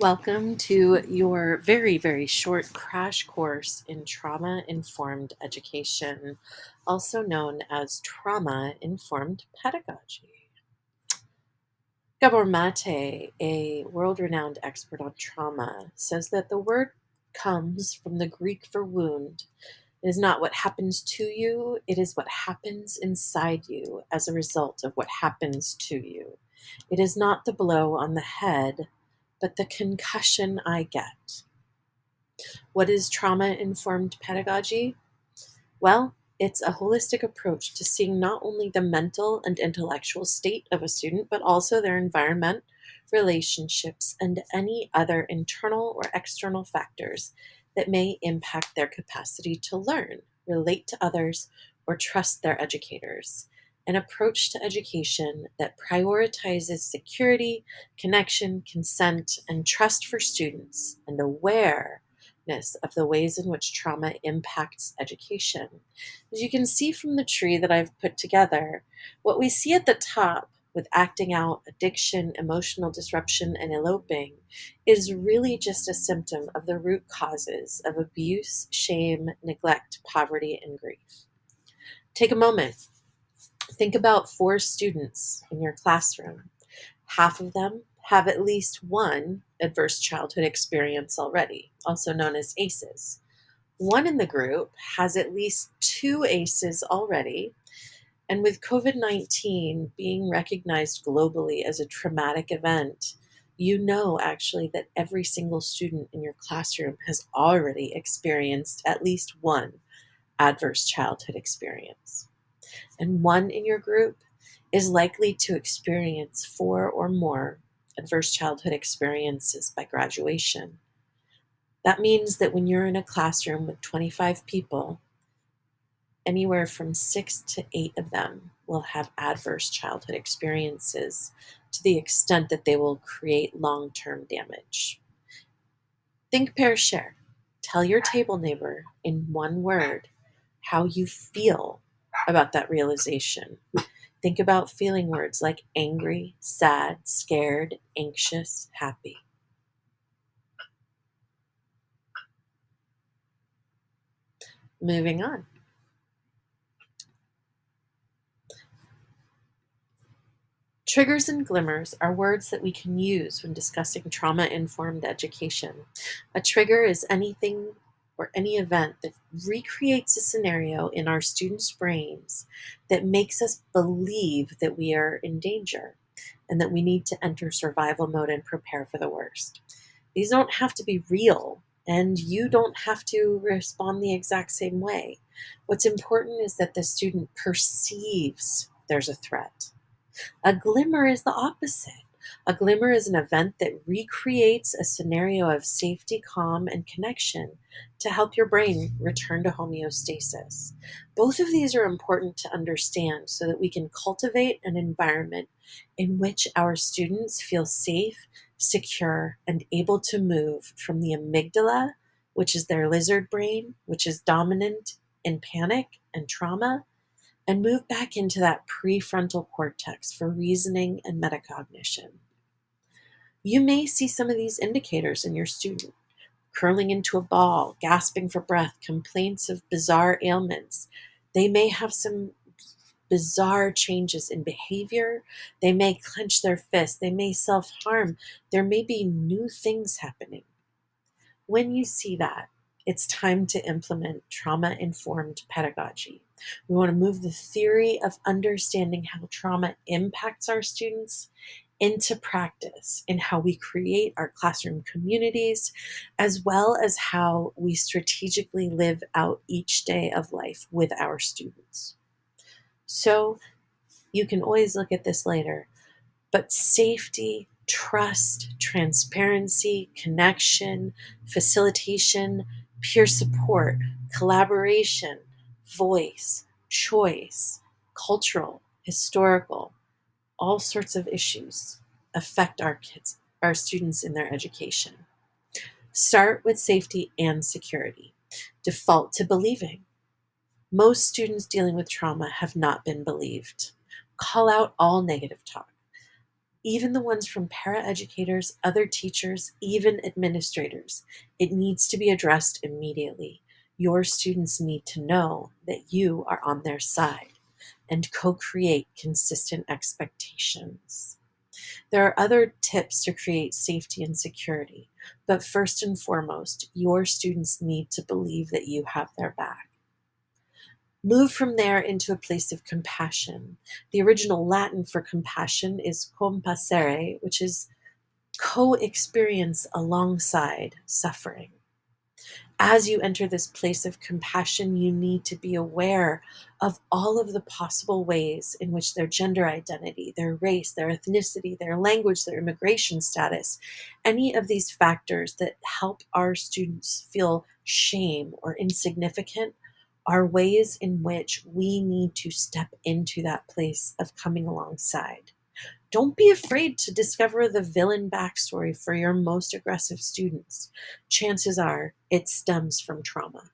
Welcome to your very, very short crash course in trauma-informed education, also known as trauma-informed pedagogy. Gabor Mate, a world-renowned expert on trauma, says that the word comes from the Greek for wound. It is not what happens to you, it is what happens inside you as a result of what happens to you. It is not the blow on the head, but the concussion I get. What is trauma-informed pedagogy? Well, it's a holistic approach to seeing not only the mental and intellectual state of a student, but also their environment, relationships, and any other internal or external factors that may impact their capacity to learn, relate to others, or trust their educators. An approach to education that prioritizes security, connection, consent, and trust for students, and awareness of the ways in which trauma impacts education. As you can see from the tree that I've put together, what we see at the top with acting out, addiction, emotional disruption, and eloping is really just a symptom of the root causes of abuse, shame, neglect, poverty, and grief. Take a moment. Think about 4 students in your classroom. Half of them have at least one adverse childhood experience already, also known as ACEs. One in the group has at least 2 ACEs already, and with COVID-19 being recognized globally as a traumatic event, you know actually that every single student in your classroom has already experienced at least one adverse childhood experience. And one in your group is likely to experience 4 or more adverse childhood experiences by graduation. That means that when you're in a classroom with 25 people, anywhere from 6 to 8 of them will have adverse childhood experiences to the extent that they will create long-term damage. Think, pair, share. Tell your table neighbor in one word how you feel about that realization. Think about feeling words like angry, sad, scared, anxious, happy. Moving on. Triggers and glimmers are words that we can use when discussing trauma-informed education. A trigger is anything or any event that recreates a scenario in our students' brains that makes us believe that we are in danger and that we need to enter survival mode and prepare for the worst. These don't have to be real, and you don't have to respond the exact same way. What's important is that the student perceives there's a threat. A glimmer is the opposite. A glimmer is an event that recreates a scenario of safety, calm, and connection to help your brain return to homeostasis. Both of these are important to understand so that we can cultivate an environment in which our students feel safe, secure, and able to move from the amygdala, which is their lizard brain, which is dominant in panic and trauma, and move back into that prefrontal cortex for reasoning and metacognition. You may see some of these indicators in your student: curling into a ball, gasping for breath, complaints of bizarre ailments. They may have some bizarre changes in behavior. They may clench their fists. They may self-harm. There may be new things happening. When you see that, it's time to implement trauma-informed pedagogy. We want to move the theory of understanding how trauma impacts our students into practice in how we create our classroom communities, as well as how we strategically live out each day of life with our students. So you can always look at this later, but safety, trust, transparency, connection, facilitation, peer support, collaboration, voice, choice, cultural, historical, all sorts of issues affect our kids, our students in their education. Start with safety and security. Default to believing. Most students dealing with trauma have not been believed. Call out all negative talk. even the ones from paraeducators, other teachers, even administrators. It needs to be addressed immediately. Your students need to know that you are on their side and co-create consistent expectations. There are other tips to create safety and security, but first and foremost, your students need to believe that you have their back. Move from there into a place of compassion. The original Latin for compassion is compasere, which is co-experience alongside suffering. As you enter this place of compassion, you need to be aware of all of the possible ways in which their gender identity, their race, their ethnicity, their language, their immigration status, any of these factors that help our students feel shame or insignificant are ways in which we need to step into that place of coming alongside. Don't be afraid to discover the villain backstory for your most aggressive students. Chances are it stems from trauma.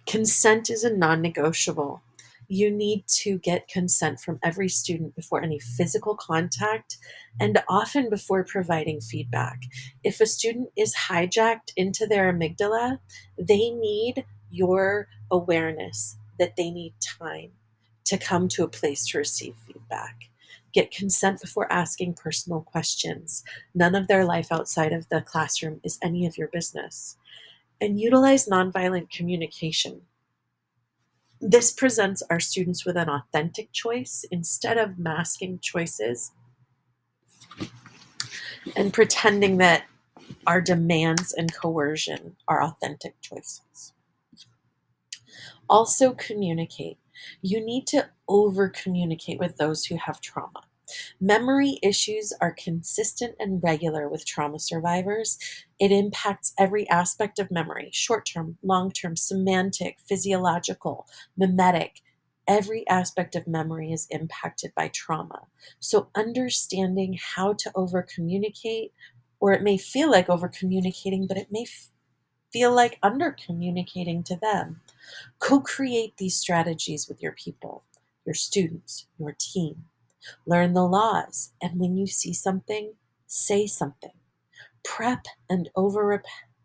Consent is a non-negotiable. You need to get consent from every student before any physical contact and often before providing feedback. If a student is hijacked into their amygdala, they need your awareness that they need time to come to a place to receive feedback. Get consent before asking personal questions. None of their life outside of the classroom is any of your business. And utilize nonviolent communication. This presents our students with an authentic choice instead of masking choices and pretending that our demands and coercion are authentic choices. Also, communicate. You need to over communicate with those who have trauma. Memory issues are consistent and regular with trauma survivors. It impacts every aspect of memory: short term, long term, semantic, physiological, mimetic. Every aspect of memory is impacted by trauma. So, understanding how to over communicate, or it may feel like over communicating, but it may feel like under communicating to them. Co create these strategies with your people, your students, your team. Learn the laws, and when you see something, say something. Prep and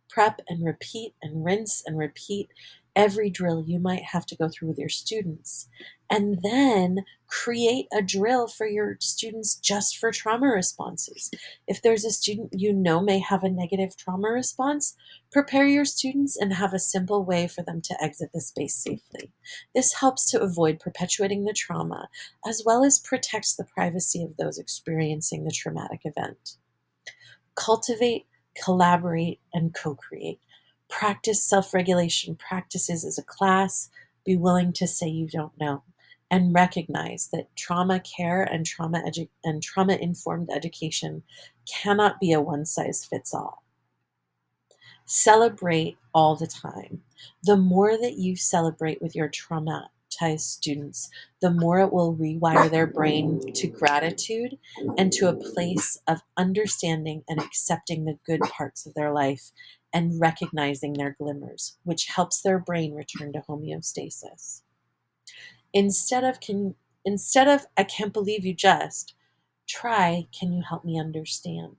prep and repeat and rinse and repeat every drill you might have to go through with your students. And then create a drill for your students just for trauma responses. If there's a student you know may have a negative trauma response, prepare your students and have a simple way for them to exit the space safely. This helps to avoid perpetuating the trauma, as well as protects the privacy of those experiencing the traumatic event. Cultivate, collaborate, and co-create. Practice self-regulation practices as a class. Be willing to say you don't know, and recognize that trauma care and trauma-informed education cannot be a one-size-fits-all. Celebrate all the time. The more that you celebrate with your traumatized students, the more it will rewire their brain to gratitude and to a place of understanding and accepting the good parts of their life and recognizing their glimmers, which helps their brain return to homeostasis. Instead of I can't believe you just, try can you help me understand?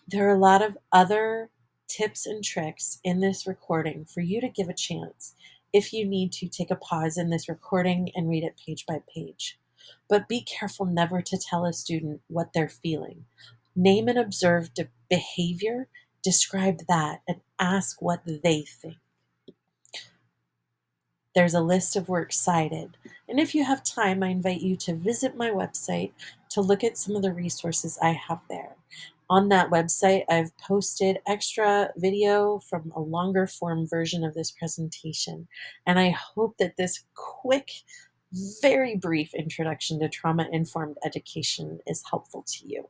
There are a lot of other tips and tricks in this recording for you to give a chance if you need to take a pause in this recording and read it page by page. But be careful never to tell a student what they're feeling. Name and observe behavior, describe that, and ask what they think. There's a list of works cited, and if you have time, I invite you to visit my website to look at some of the resources I have there. On that website, I've posted extra video from a longer form version of this presentation, and I hope that this quick, very brief introduction to trauma-informed education is helpful to you.